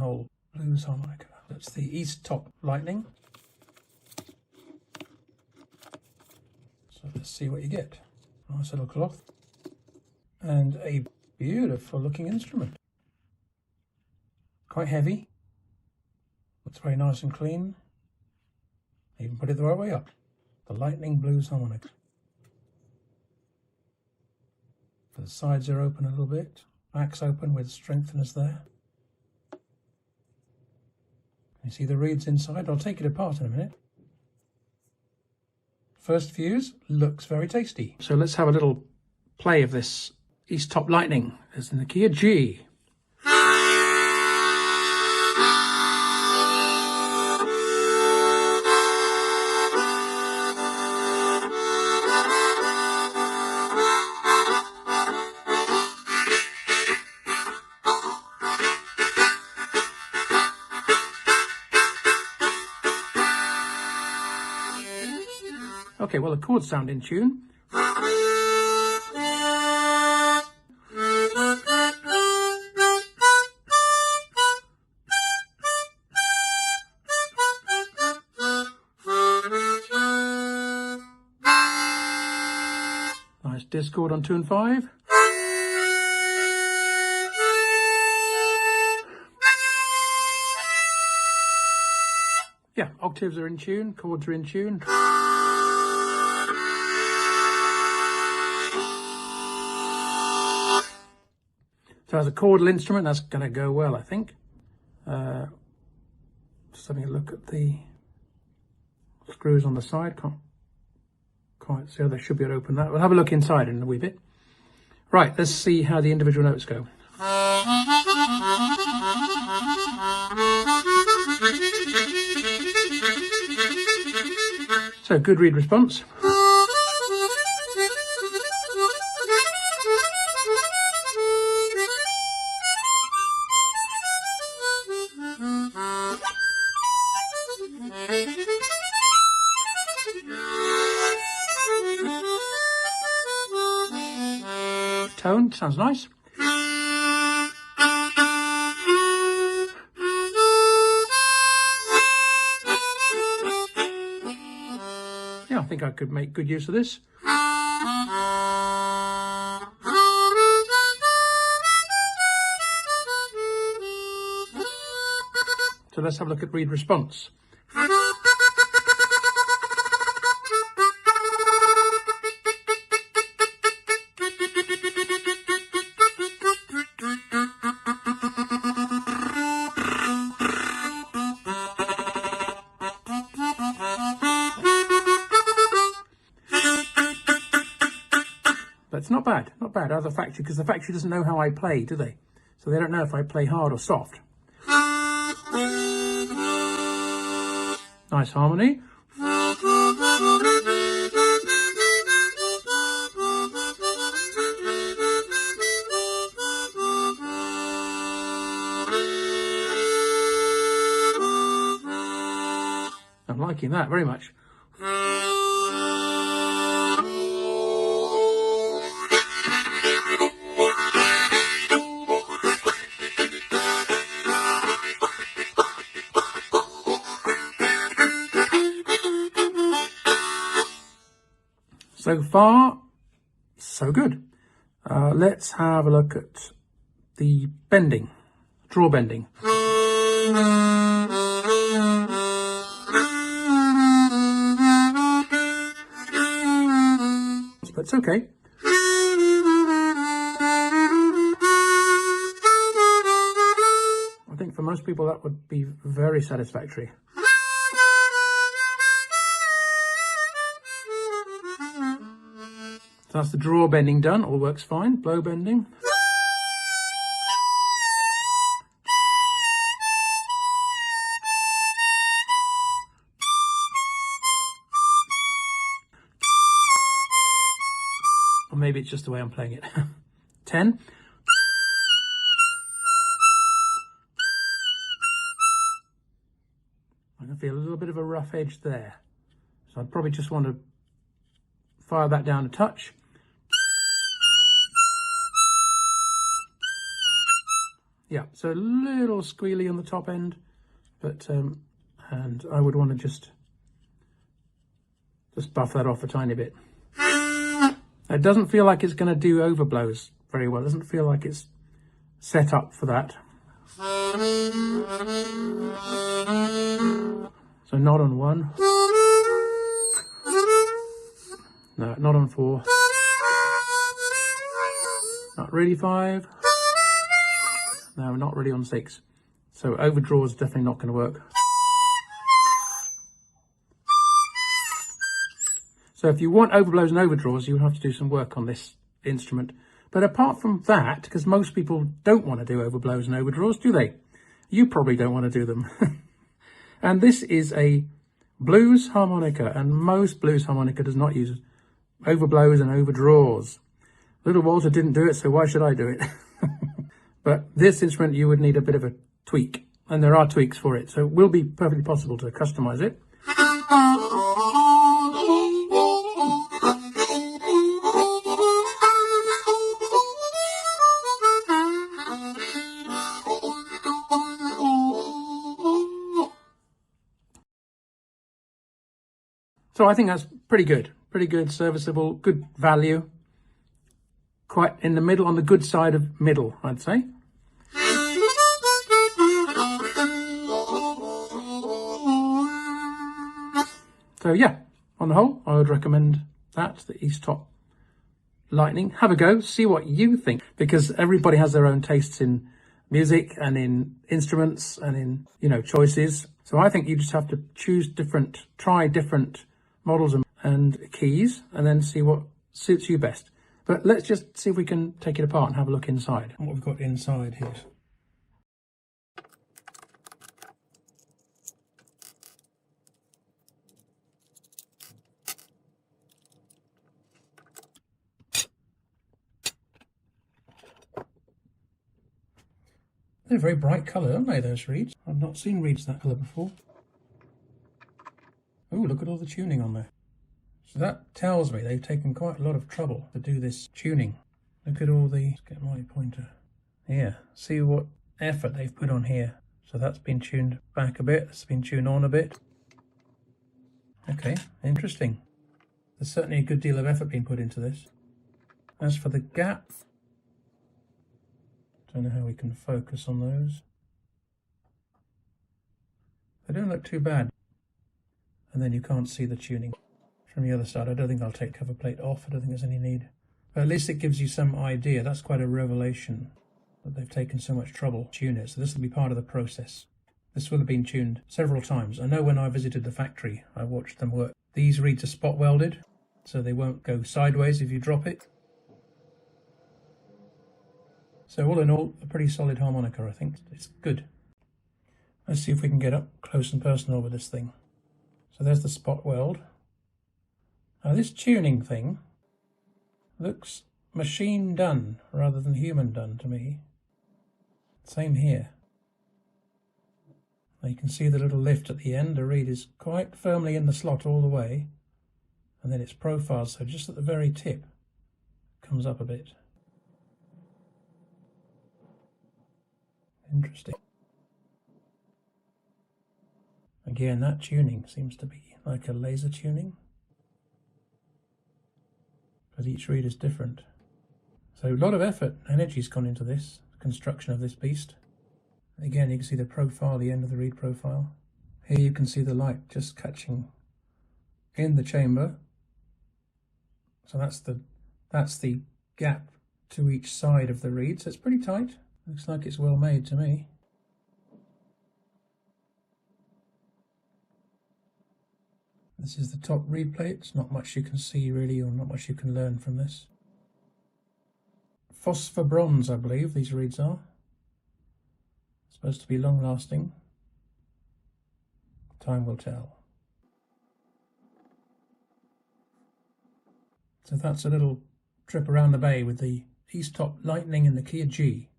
whole blues harmonica. That's the Easttop Lightning. So let's see what you get. Nice little cloth. And a beautiful looking instrument. Quite heavy. Looks very nice and clean. Even put it the right way up. The Lightning Blues harmonica. The sides are open a little bit. Back's open with strengtheners there. You see the reeds inside? I'll take it apart in a minute. First fuse looks very tasty. So let's have a little play of this Easttop Lightning. It's in the key of G. Okay, well, the chords sound in tune. Nice discord on 2 and 5. Yeah, octaves are in tune, chords are in tune. So as a chordal instrument, that's going to go well, I think. Just having a look at the screws on the side. Can't quite see how they should be able to open that. We'll have a look inside in a wee bit. Right, let's see how the individual notes go. So, good reed response. Tone sounds nice. Yeah, I think I could make good use of this. So let's have a look at reed response. But it's not bad out of the factory, because the factory doesn't know how I play, do they? So they don't know if I play hard or soft. Nice harmony. I'm liking that very much. So far, so good. Let's have a look at the bending, draw bending. But it's okay. I think for most people that would be very satisfactory. So that's the draw bending done, all works fine. Blow bending. Or maybe it's just the way I'm playing it. 10. I can feel a little bit of a rough edge there. So I'd probably just want to fire that down a touch. Yeah, so a little squealy on the top end, but and I would want to just buff that off a tiny bit. It doesn't feel like it's going to do overblows very well. It doesn't feel like it's set up for that. So not on 1. No, not on 4. Not really 5. No, not really on 6. So overdraw is definitely not going to work. So if you want overblows and overdraws, you have to do some work on this instrument. But apart from that, because most people don't want to do overblows and overdraws, do they? You probably don't want to do them. And this is a blues harmonica, and most blues harmonica does not use overblows and overdraws. Little Walter didn't do it, so why should I do it? But this instrument, you would need a bit of a tweak, and there are tweaks for it, so it will be perfectly possible to customize it. So I think that's pretty good, serviceable, good value, quite in the middle, on the good side of middle, I'd say. So yeah, on the whole, I would recommend that, the Easttop Lightning. Have a go, see what you think, because everybody has their own tastes in music and in instruments and in, you know, choices. So I think you just have to try different models and keys, and then see what suits you best. But let's just see if we can take it apart and have a look inside. What we've got inside here. They're a very bright colour, aren't they, those reeds? I've not seen reeds that colour before. Oh, look at all the tuning on there. So that tells me they've taken quite a lot of trouble to do this tuning. Look at all the... Let's get my pointer. Here, see what effort they've put on here. So that's been tuned back a bit, it's been tuned on a bit. Okay, interesting. There's certainly a good deal of effort being put into this. As for the gap, don't know how we can focus on those. They don't look too bad. And then you can't see the tuning from the other side. I don't think I'll take cover plate off. I don't think there's any need. But at least it gives you some idea. That's quite a revelation that they've taken so much trouble to tune it. So this will be part of the process. This will have been tuned several times. I know when I visited the factory, I watched them work. These reeds are spot welded, so they won't go sideways if you drop it. So all in all, a pretty solid harmonica, I think. It's good. Let's see if we can get up close and personal with this thing. So there's the spot weld. Now this tuning thing looks machine done rather than human done to me. Same here. Now you can see the little lift at the end. The reed is quite firmly in the slot all the way, and then it's profiled, so just at the very tip it comes up a bit. Interesting. Again, that tuning seems to be like a laser tuning, but each reed is different. So a lot of effort, energy's gone into this construction of this beast. Again, you can see the profile, the end of the reed profile. Here you can see the light just catching in the chamber. So that's the gap to each side of the reed. So it's pretty tight. Looks like it's well made to me. This is the top reed plate. It's not much you can see really, or not much you can learn from this. Phosphor bronze, I believe these reeds are. Supposed to be long lasting. Time will tell. So that's a little trip around the bay with the Easttop Lightning in the key of G.